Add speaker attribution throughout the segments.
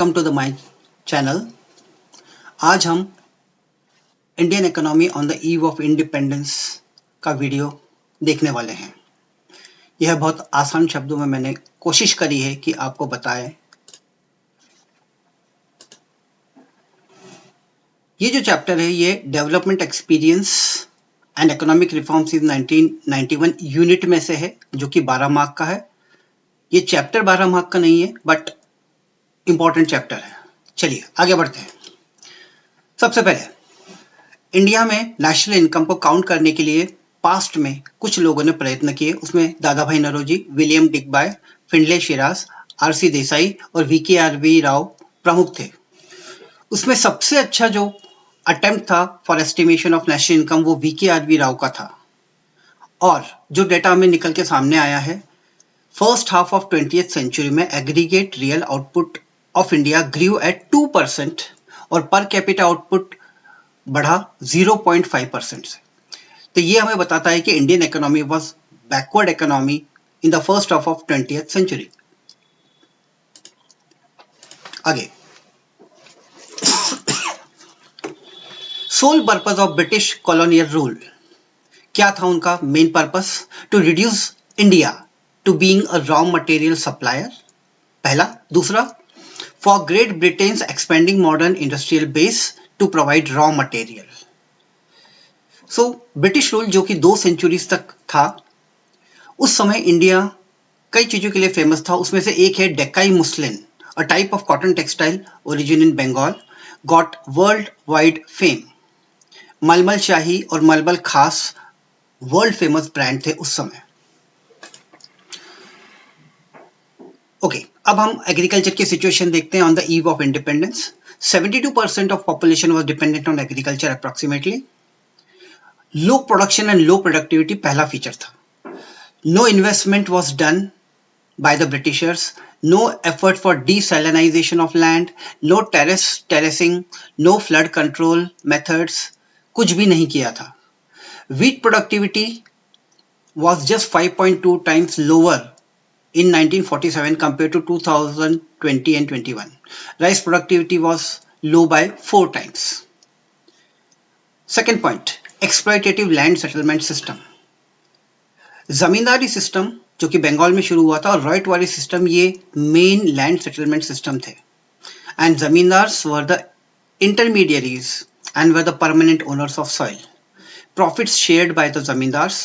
Speaker 1: Welcome to the my channel. आज हम Indian economy on the eve of independence का video देखने वाले हैं। यह बहुत आसान शब्दों में मैंने कोशिश करी है कि आपको बताए। ये जो चैप्टर है ये development experience and economic reforms in 1991 unit में से है, जो कि 12 मार्क का है। ये चैप्टर 12 मार्क का नहीं है, बट इंपॉर्टेंट चैप्टर है। चलिए आगे बढ़ते हैं। सबसे पहले इंडिया में नेशनल इनकम को काउंट करने के लिए पास्ट में कुछ लोगों ने प्रयत्न किए। उसमें Dadabhai Naoroji, William Digby, Findlay Shirras, R C Desai और वी राव प्रमुख थे। उसमें सबसे अच्छा जो अटेम्प्ट था for estimation of national income वो वी राव का था। और जो डेटा हमें निकल के सामने आया है, first half of 20th century में aggregate real output of India grew at 2% और पर कैपिटा आउटपुट बढ़ा 0.5% से। तो ये हमें बताता है कि Indian economy was backward economy in the first half of 20th century. आगे, sole purpose of British colonial rule, क्या था उनका main purpose? To reduce India to being a raw material supplier, पहला। दूसरा, for Great Britain's expanding modern industrial base to provide raw material. So British rule जो कि 2 centuries तक था, उस समय इंडिया कई चीजों के लिए फेमस था। उसमें से एक है Daccai muslin, a type of cotton textile origin in Bengal, got world wide fame. मलमल शाही और मलमल खास वर्ल्ड फेमस ब्रांड थे उस समय। ओके, अब हम एग्रीकल्चर की सिचुएशन देखते हैं on the eve of independence. 72% of population was dependent on agriculture approximately. Low production and low productivity पहला फीचर था। No investment was done by the Britishers, no effort for desalinization of land, no terracing, no flood control methods, कुछ भी नहीं किया था। Wheat productivity was just 5.2 times lower in 1947 compared to 2020 and 21. Rice productivity was low by 4 times. Second point, exploitative land settlement system. Zamindari system जो कि बंगाल में शुरू हुआ था और राइट वाली सिस्टम ये मेन लैंड सेटलमेंट सिस्टम थे। And zamindars were the intermediaries and were the permanent owners of soil. Profits shared by the zamindars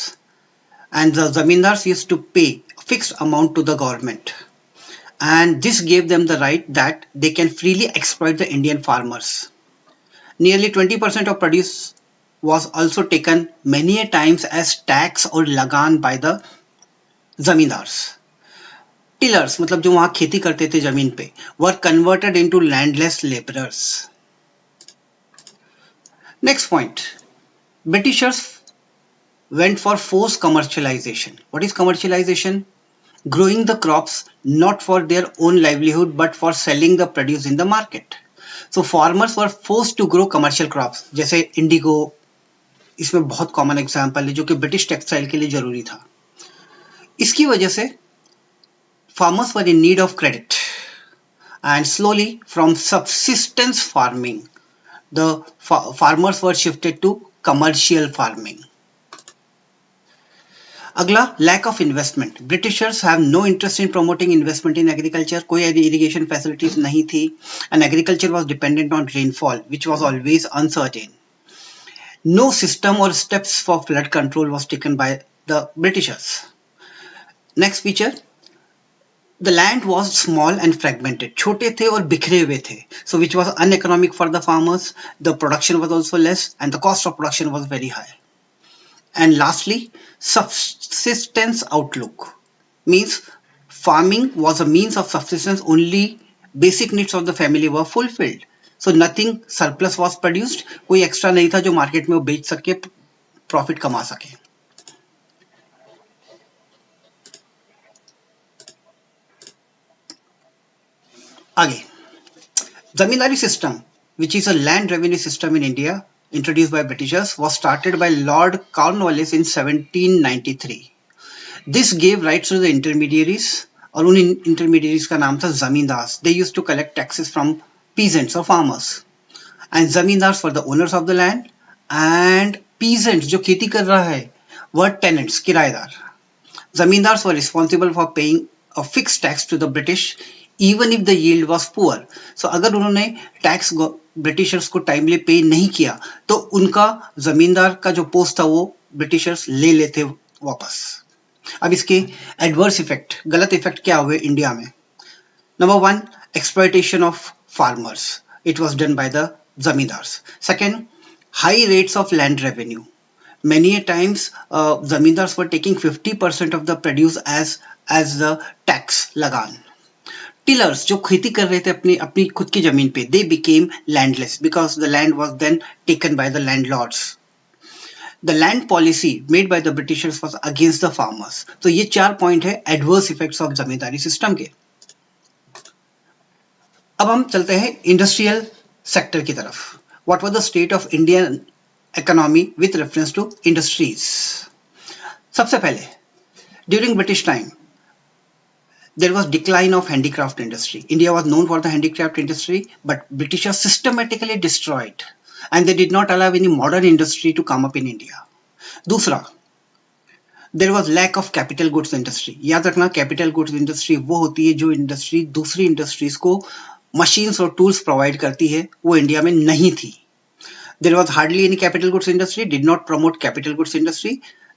Speaker 1: and the zamindars used to pay fixed amount to the government and this gave them the right that they can freely exploit the Indian farmers. Nearly 20% of produce was also taken many a times as tax or lagan by the zamindars. Tillers मतलब जो वहां खेती करते थे जमीन पे, were converted into landless labourers. Next point, Britishers went for forced commercialization. What is commercialization? Growing the crops not for their own livelihood but for selling the produce in the market. So farmers were forced to grow commercial crops, जैसे Indigo इसमें बहुत common example है जो कि British textile के लिए जरूरी था। इसकी वजह से farmers were in need of credit and slowly from subsistence farming the farmers were shifted to commercial farming. अगला, lack of investment. Britishers have no interest in promoting investment in agriculture. कोई irrigation facilities नहीं थी and agriculture was dependent on rainfall which was always uncertain. No system और steps for flood control was taken by the Britishers. Next feature, the land was small and fragmented, छोटे थे और बिखरे हुए थे, so which was uneconomic for the farmers. The production was also less and the cost of production was very high. And lastly, subsistence outlook means farming was a means of subsistence, only basic needs of the family were fulfilled, so nothing surplus was produced. कोई extra नहीं था जो market में वो बेच सके, profit कमा सके। आगे, जमींदारी system which is a land revenue system in India introduced by Britishers was started by Lord Cornwallis in 1793. This gave rights to the intermediaries और उन इंटरमीडियरीज का नाम था zamindar. They used to collect taxes from peasants और farmers. And zamindars were the owners of the land and peasants जो खेती कर रहा है वर टेनेंट्स, किराएदार. Zamindars were responsible for paying a fixed tax to the British even if the yield was poor. So अगर उन्होंने tax Britishers को timely पे नहीं किया तो उनका जमींदार का जो पोस्ट था वो ब्रिटिशर्स ले लेते वापस. अब इसके एडवर्स इफेक्ट, गलत इफेक्ट क्या हुए इंडिया में? Number 1, exploitation of farmers. It was done bye the zamindars. Second, high rates of land revenue. Many a times zamindars were taking 50% of the produce as the tax lagan. Tillers जो खेती कर रहे थे अपनी खुद की जमीन पे, they became landless because the land was then taken by the landlords. The land policy made by the Britishers was against the farmers. तो ये 4 पॉइंट है adverse effects of zamindari system के. अब हम चलते हैं इंडस्ट्रियल सेक्टर की तरफ. What was the state of Indian economy with reference to industries? सबसे पहले, during British time, there was decline of handicraft industry. India was known for the handicraft industry, but Britishers systematically destroyed, and they did not allow any modern industry to come up in India. दूसरा, there was lack of capital goods industry. याद रखना, capital goods industry वो होती है जो industry दूसरी industries को machines और टूल्स प्रोवाइड करती है, वो इंडिया में नहीं थी. There was hardly any capital goods industry, did not promote capital goods industry.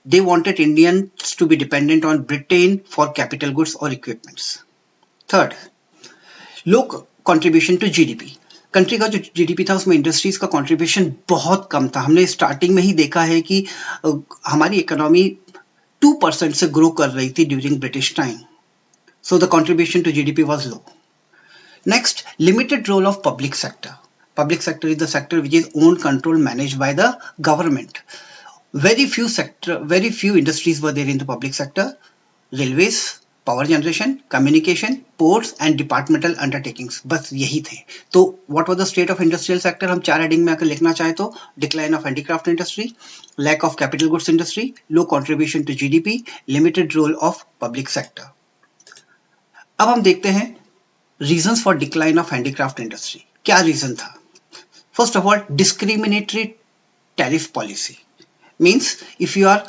Speaker 1: They wanted Indians to be dependent on Britain for capital goods or equipments. Third, low contribution to GDP. Country का जो GDP था उसमें industries का contribution बहुत कम था. हमने starting में ही देखा है कि हमारी इकोनॉमी 2% से ग्रो कर रही थी during British time. So the contribution to GDP was low. Next, limited role of public sector. Public sector is the sector which is owned, controlled, managed by the government. Very few industries were there in the public sector. Railways, power generation, communication, ports and departmental undertakings. बस यही थे. तो what was the state of industrial sector? हम 4 heading में अगर लिखना चाहे तो decline of handicraft industry, lack of capital goods industry, low contribution to GDP, limited role of public sector. अब हम देखते हैं reasons for decline of handicraft industry. क्या reason था? First of all, discriminatory tariff policy. Means if you are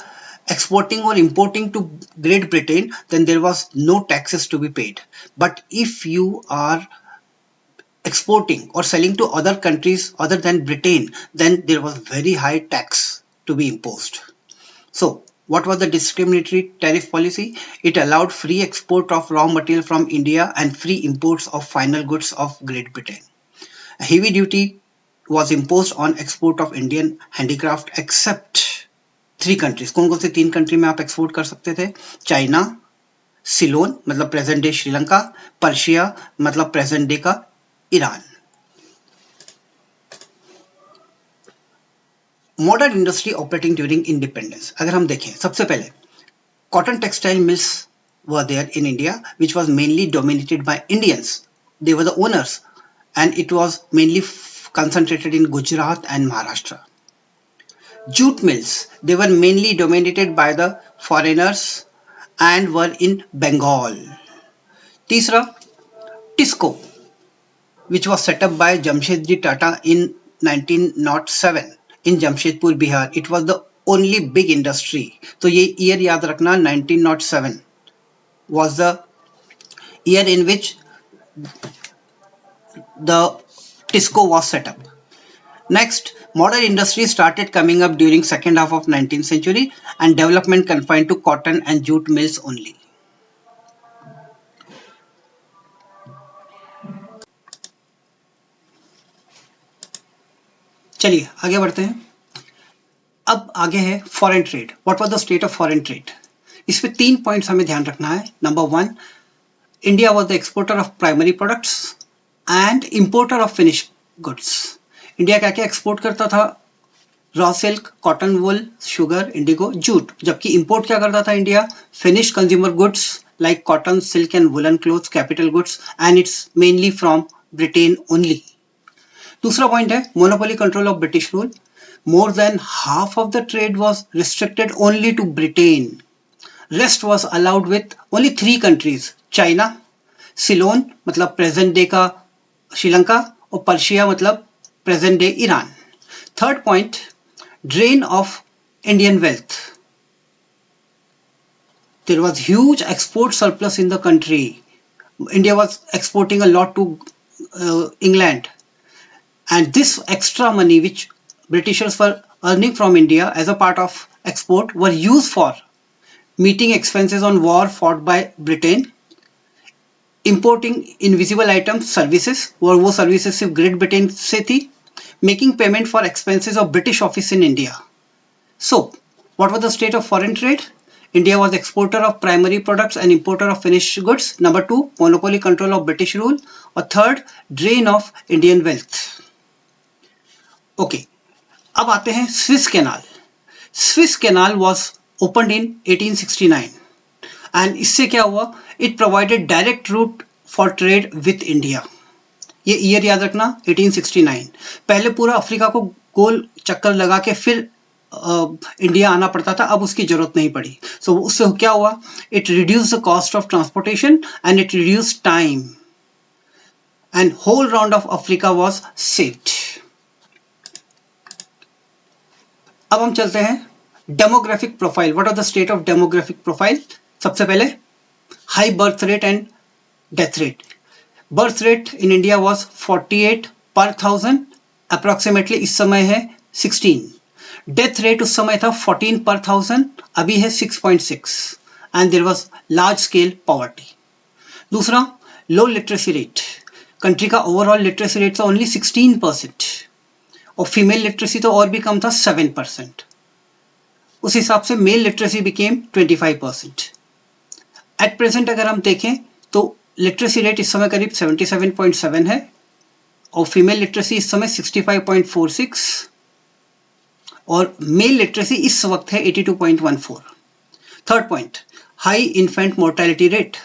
Speaker 1: exporting or importing to Great Britain, then there was no taxes to be paid. But if you are exporting or selling to other countries other than Britain, then there was very high tax to be imposed. So, what was the discriminatory tariff policy? It allowed free export of raw material from India and free imports of final goods of Great Britain. A heavy duty was imposed on export of Indian handicraft except 3 countries. कौन कौन से 3 country में आप export कर सकते थे? China, Ceylon मतलब present day Sri Lanka, Persia मतलब प्रेजेंट डे का Iran. Modern industry operating during independence. अगर हम देखें, सबसे पहले cotton textile mills were there in India, which was mainly dominated by Indians. They were the owners, and it was mainly concentrated in Gujarat and Maharashtra. Jute mills, they were mainly dominated by the foreigners and were in Bengal. तीसरा, TISCO, which was set up by Jamshedji Tata in 1907 in Jamshedpur, Bihar. It was the only big industry. तो ये year याद रखना, 1907 was the year in which the TISCO was set up. Next, modern industry started coming up during second half of 19th century and development confined to cotton and jute mills only. चलिए आगे बढ़ते हैं. अब आगे है foreign trade. What was the state of foreign trade? इस पे 3 points हमें ध्यान रखना है. Number 1, India was the exporter of primary products and importer of finish goods. India क्या क्या एक्सपोर्ट करता था? Raw silk, cotton wool, sugar, indigo, jute. जबकि इंपोर्ट क्या करता था India? Finish consumer goods like cotton, silk and woollen clothes, capital goods, and it's mainly from Britain only. दूसरा point है monopoly control of British rule. More than half of the trade was restricted only to Britain. Rest was allowed with only 3 countries, China, Ceylon मतलब present day का श्रीलंका, और Persia मतलब present day Iran. Third point, drain of Indian wealth. There was huge export surplus in the country. India was exporting a lot to England, and this extra money which Britishers were earning from India as a part of export were used for meeting expenses on war fought by Britain, importing invisible items, services, और वो services सिर्फ great Britain से थी, making payment for expenses of British office in India. So, what was the state of foreign trade? India was exporter of primary products and importer of finished goods. Number 2, monopoly control of British rule. और third, drain of Indian wealth. Okay, अब आते हैं Swiss canal. Swiss canal was opened in 1869 and इससे क्या हुआ? It provided direct route for trade with India. ये year याद रखना, 1869. पहले पूरा अफ्रीका को गोल चक्कर लगा के फिर इंडिया आना पड़ता था, अब उसकी जरूरत नहीं पड़ी. सो उससे क्या हुआ? It reduce the cost of transportation and it reduce time and whole round of Africa was saved. अब हम चलते हैं demographic profile. What are the state of demographic profile? सबसे पहले high birth rate and death rate. Birth rate in India was 48 per 1000, approximately इस समय है 16. Death rate उस समय था 14 पर 1000, अभी है 6.6 and there was large scale poverty. दूसरा, लो लिटरेसी रेट. कंट्री का ओवरऑल लिटरेसी रेट था ओनली 16% और फीमेल लिटरेसी तो और भी कम था 7%. उस हिसाब से mail literacy became 25%. At present अगर हम देखें तो लिटरेसी रेट इस समय करीब 77.7 है और फीमेल लिटरेसी इस समय 65.46 और मेल लिटरेसी इस वक्त है 82.14. Third point, high infant mortality rate.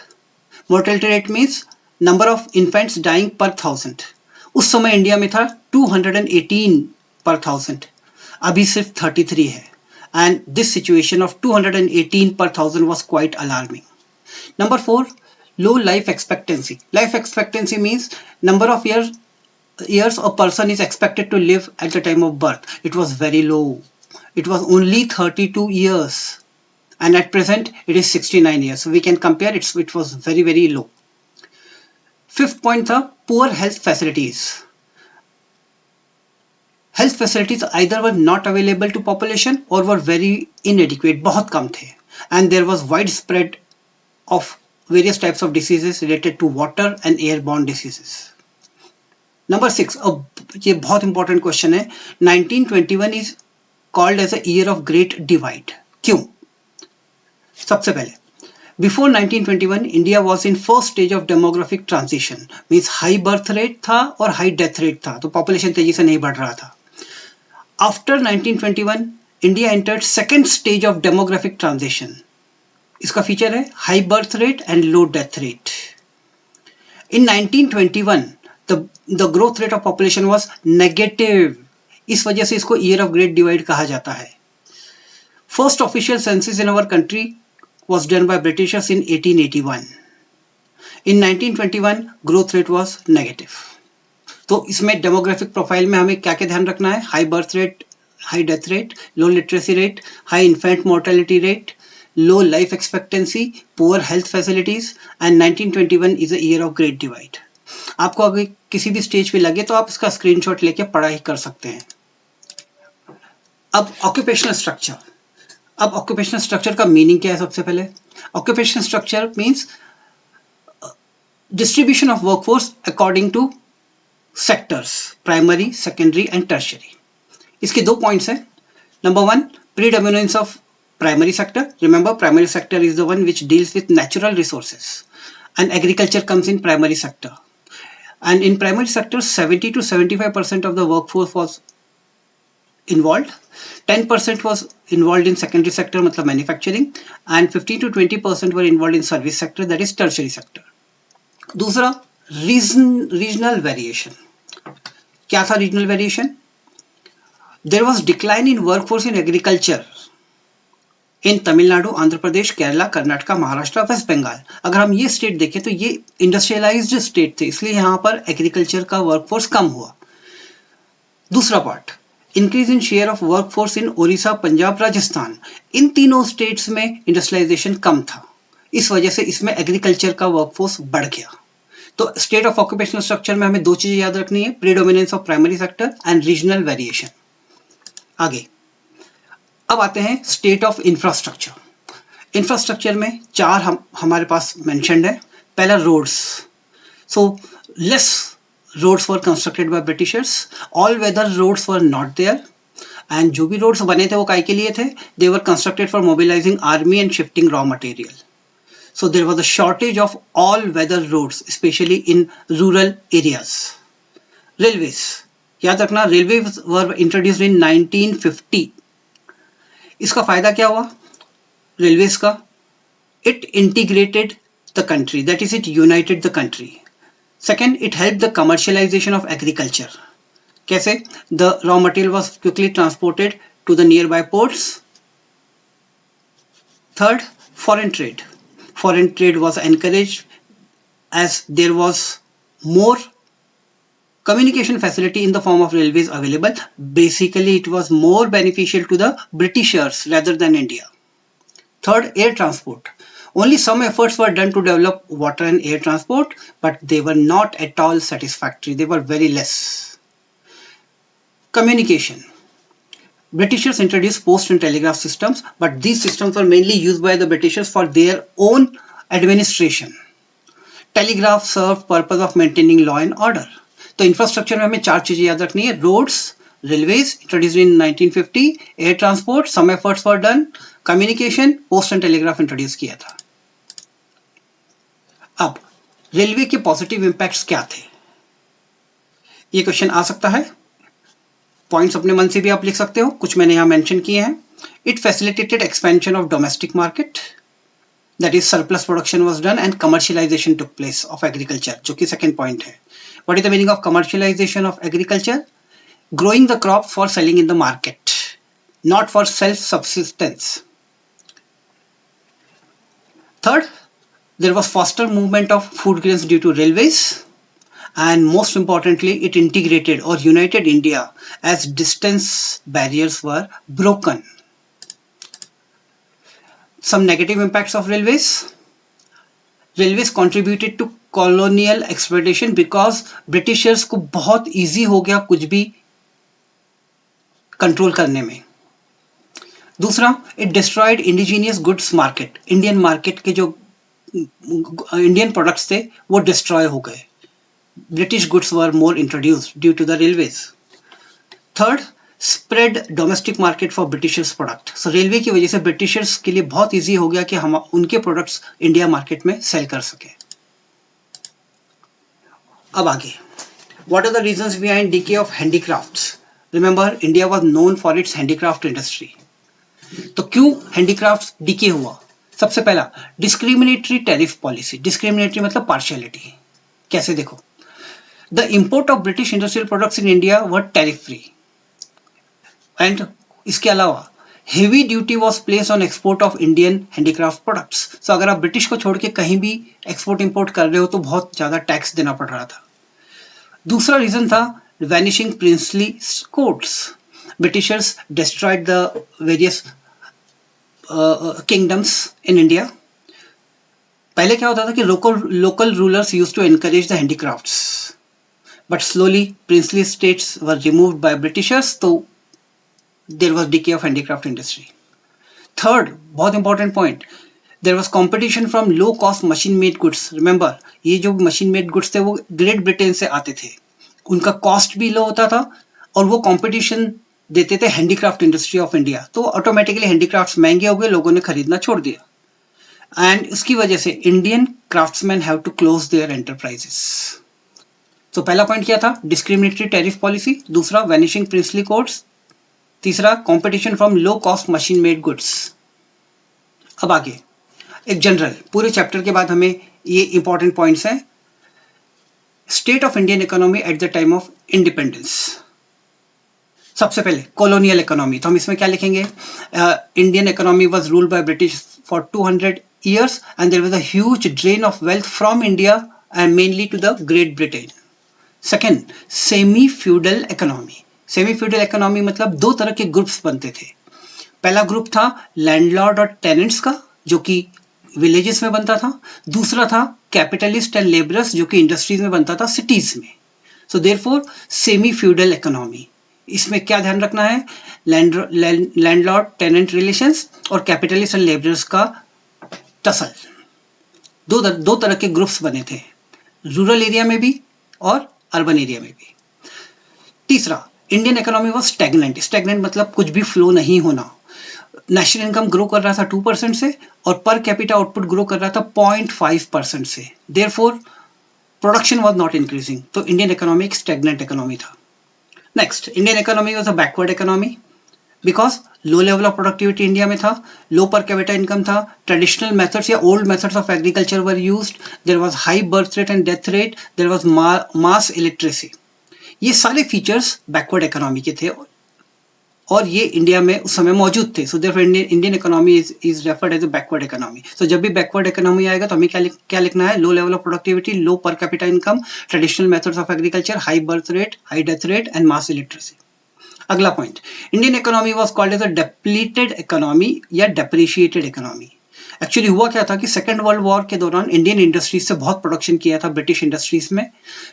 Speaker 1: Mortality rate means number of infants dying per 1000. उस समय इंडिया में था 218 पर 1000, अभी सिर्फ 33 है. एंड दिस सिचुएशन ऑफ 218 पर 1000 was quite alarming. Number 4, low life expectancy. Life expectancy means number of years a person is expected to live at the time of birth. It was very low. It was only 32 years and at present it is 69 years. So we can compare it was very, very low. Fifth point था poor health facilities. Health facilities either were not available to population or were very inadequate, बहुत कम थे. And there was widespread of various types of diseases related to water and airborne diseases. Number 6, अब ये बहुत important question है. 1921 is called as a year of great divide. क्यों? सबसे पहले, before 1921 India was in first stage of demographic transition, means high birth rate था और high death rate था, तो population तेजी से नहीं बढ़ रहा था. After 1921 India entered second stage of demographic transition. इसका फीचर है high birth rate and low death rate. In 1921 the growth rate of population was negative. इस वजह से इसको ईयर ऑफ ग्रेट डिवाइड कहा जाता है. First official census in our country was done by Britishers in 1881. In 1921 growth rate was negative. तो इसमें demographic profile में हमें क्या क्या ध्यान रखना है? High birth rate, high death rate, low literacy rate, high infant mortality rate, low life expectancy, poor health facilities and 1921 is a year of great divide. आपको अगर किसी भी स्टेज पे लगे तो आप इसका स्क्रीनशॉट लेके पढ़ाई कर सकते हैं. अब ऑक्यूपेशनल स्ट्रक्चर. अब ऑक्यूपेशनल स्ट्रक्चर का मीनिंग क्या है? सबसे पहले occupational structure means distribution of workforce according to sectors, primary, secondary and tertiary. इसके 2 पॉइंट्स हैं. Number 1, predominance of primary sector. Remember, primary sector is the one which deals with natural resources and agriculture comes in primary sector. And in primary sector 70 to 75% of the workforce was involved. 10% was involved in secondary sector, मतलब manufacturing, and 15 to 20% were involved in service sector, that is tertiary sector. दूसरा, regional variation. क्या था regional variation? There was decline in workforce in agriculture in Tamil Nadu, Andhra Pradesh, Kerala, Karnataka, Maharashtra, West Bengal. अगर हम ये state देखें तो ये इंडस्ट्रियलाइज्ड स्टेट थे, इसलिए यहाँ पर एग्रीकल्चर का वर्कफोर्स कम हुआ। दूसरा part, increase in share of workforce in Odisha, Punjab, Rajasthan. इन तीनों स्टेट्स में इंडस्ट्रियलाइजेशन कम था, इस वजह से इसमें एग्रीकल्चर का वर्कफोर्स बढ़ गया। तो स्टेट ऑफ ऑक्यूपेशनल स्ट्रक्चर में हमें दो चीजें याद रखनी है, predominance of primary sector and regional variation. आगे अब आते हैं स्टेट ऑफ इंफ्रास्ट्रक्चर। इंफ्रास्ट्रक्चर में चार हमारे पास मेंशन्ड है। पहला roads, so less roads were constructed by Britishers, all weather roads were not there, and जो भी रोड्स बने थे वो काय के लिए थे, they were constructed for mobilising army and shifting raw material. So there was a shortage of all-weather roads, especially in rural areas. Railways, याद रखना, railways were introduced in 1950. इसका फायदा क्या हुआ रेलवेज का? It integrated the country, that is, it united the country. Second, it helped the commercialization of agriculture. कैसे? The raw material was quickly transported to the nearby ports. Third, foreign trade. Foreign trade was encouraged as there was more communication facility in the form of railways available. Basically, it was more beneficial to the Britishers rather than India. Third, air transport. Only some efforts were done to develop water and air transport, but they were not at all satisfactory. They were very less. Communication. Britishers introduced post and telegraph systems, but these systems were mainly used by the Britishers for their own administration. Telegraph served purpose of maintaining law and order. तो infrastructure में हमें चार चीजें याद रखनी है, roads, railways introduced in 1950, air transport, some efforts were done, communication, post and telegraph introduce किया था। अब रेलवे के पॉजिटिव इंपैक्ट्स क्या थे, ये क्वेश्चन आ सकता है। पॉइंट्स अपने मन से भी आप लिख सकते हो, कुछ मैंने यहाँ मेंशन किए हैं। It facilitated expansion of domestic market, that is surplus production was done and commercialisation took place of agriculture, जो कि सेकंड पॉइंट है। What is the meaning of commercialisation of agriculture? Growing the crop for selling in the market, not for self subsistence. Third, there was faster movement of food grains due to railways, and most importantly, it integrated or united India as distance barriers were broken. Some negative impacts of railways. Railways contributed to colonial exploitation because Britishers को बहुत easy हो गया कुछ भी control करने में। दूसरा, it destroyed indigenous goods market. Indian market के जो इंडियन प्रोडक्ट्स थे वो डिस्ट्रॉय हो गए। British goods were more introduced due to the railways. Third, spread domestic market for Britishers product. So railway की वजह से ब्रिटिशर्स के लिए बहुत इजी हो गया कि हम उनके प्रोडक्ट्स इंडिया मार्केट में सेल कर सके। अब आगे, what are the reasons behind decay of handicrafts? Remember, India was known for its handicraft industry. तो क्यों हैंडीक्राफ्ट्स डिके हुआ? सबसे पहला, डिस्क्रिमिनेटरी टैरिफ पॉलिसी। डिस्क्रिमिनेटरी मतलब पार्शियलिटी। कैसे? देखो, the import of British industrial products in India were tariff free, and इसके अलावा heavy duty was placed on export of Indian handicraft products. So अगर आप ब्रिटिश को छोड़ के कहीं भी एक्सपोर्ट इंपोर्ट कर रहे हो तो बहुत ज्यादा टैक्स देना पड़ रहा था। दूसरा रीजन था vanishing princely courts. Britishers destroyed the various kingdoms in India. पहले क्या होता था कि local rulers used to encourage the handicrafts. But slowly princely states were removed by Britishers, so there was decay of handicraft industry. Third, बहुत important point, there was competition from low cost machine made goods. Remember, ये जो machine made goods थे वो great Britain से आते थे, उनका cost भी लो होता था और वो कंपटीशन देते थे हैंडीक्राफ्ट इंडस्ट्री ऑफ इंडिया, तो ऑटोमेटिकली हैंडीक्राफ्ट्स महंगे हो गए, लोगों ने खरीदना छोड़ दिया, एंड उसकी वजह से Indian craftsman have to close their enterprises. तो पहला पॉइंट क्या था? Discriminatory tariff policy. दूसरा, वैनिशिंग प्रिंसली कोर्ट्स। तीसरा, competition from low cost machine made goods. अब आगे एक जनरल, पूरे चैप्टर के बाद हमें ये इंपॉर्टेंट पॉइंट्स हैं। State of Indian economy at the time of independence. सबसे पहले कॉलोनियल इकोनॉमी, तो हम इसमें क्या लिखेंगे? Indian economy was ruled by British for 200 years and there was a huge drain of wealth from India and mainly to the Great Britain. Second, semi feudal economy. Semi feudal economy मतलब दो तरह के groups बनते थे. पहला group था landlord और tenants का, जो कि विलेजेस में बनता था. दूसरा था कैपिटलिस्ट एंड लेबरर्स, जो कि इंडस्ट्रीज में बनता था, सिटीज में. So therefore semi feudal economy. इसमें क्या ध्यान रखना है? लैंडलॉर्ड टेनेंट रिलेशंस और कैपिटलिस्ट एंड लेबरर्स का टसल. दो तरह के ग्रुप्स बने थे, रूरल एरिया में भी और अर्बन एरिया में भी. तीसरा, Indian economy was stagnant. Stagnant मतलब कुछ भी फ्लो नहीं होना. नेशनल इनकम ग्रो कर रहा था 2% से और पर कैपिटा आउटपुट ग्रो कर रहा था 0.5% से. Therefore production was not increasing. तो इंडियन इकोनॉमी एक स्टैग्नेंट इकोनॉमी था. Next, Indian economy was a backward economy because low level of productivity India में था, लो पर कैपिटा इनकम था, ट्रेडिशनल मेथड्स या old methods of agriculture were used, there was high birth rate and death rate, there was mass illiteracy. ये सारे features backward economy के थे और ये इंडिया में उस समय मौजूद थे. So therefore Indian economy is referred as a backward economy. So जब भी बैकवर्ड इकोनॉमी आएगा तो हमें क्या लिखना है? Low level of productivity, low per capita income, traditional methods of agriculture, high birth rate, high death rate and mass illiteracy. अगला point, Indian economy was called as a depleted economy या depreciated economy. Actually हुआ क्या था कि second world war के दौरान Indian industries से बहुत प्रोडक्शन किया था ब्रिटिश इंडस्ट्रीज में.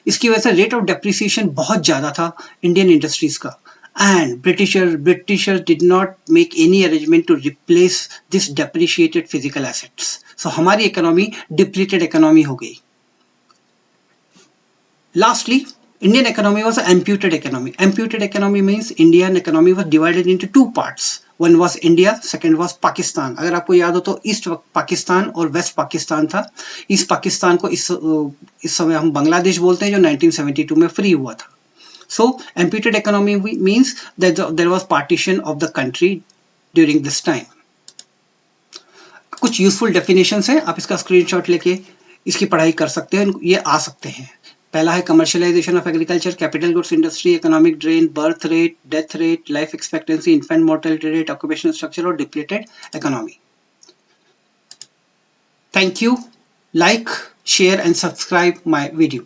Speaker 1: इसकी वजह से रेट ऑफ डेप्रिसिएशन बहुत ज्यादा था इंडियन इंडस्ट्रीज का. And Britishers did not make any arrangement to replace this depreciated physical assets. So हमारी इकोनॉमी डिप्लीटेड इकोनॉमी हो गई. Lastly, Indian economy was an amputed economy. Amputed economy means Indian economy was divided into two parts. One was India, second was Pakistan. अगर आपको याद हो तो east Pakistan और waste Pakistan था. ईस्ट पाकिस्तान को इस समय हम बांग्लादेश बोलते हैं, जो 1972 में फ्री हुआ था. So amputed economy means that there was partition of the country during this time. कुछ यूजफुल डेफिनेशंस हैं, आप इसका स्क्रीनशॉट लेके इसकी पढ़ाई कर सकते हैं, ये आ सकते हैं. पहला है commercialisation of agriculture, capital goods industry, economic drain, birth rate, death rate, life expectancy, infant mortality rate, occupational structure और depleted economy. Thank you. Like, share and subscribe my video.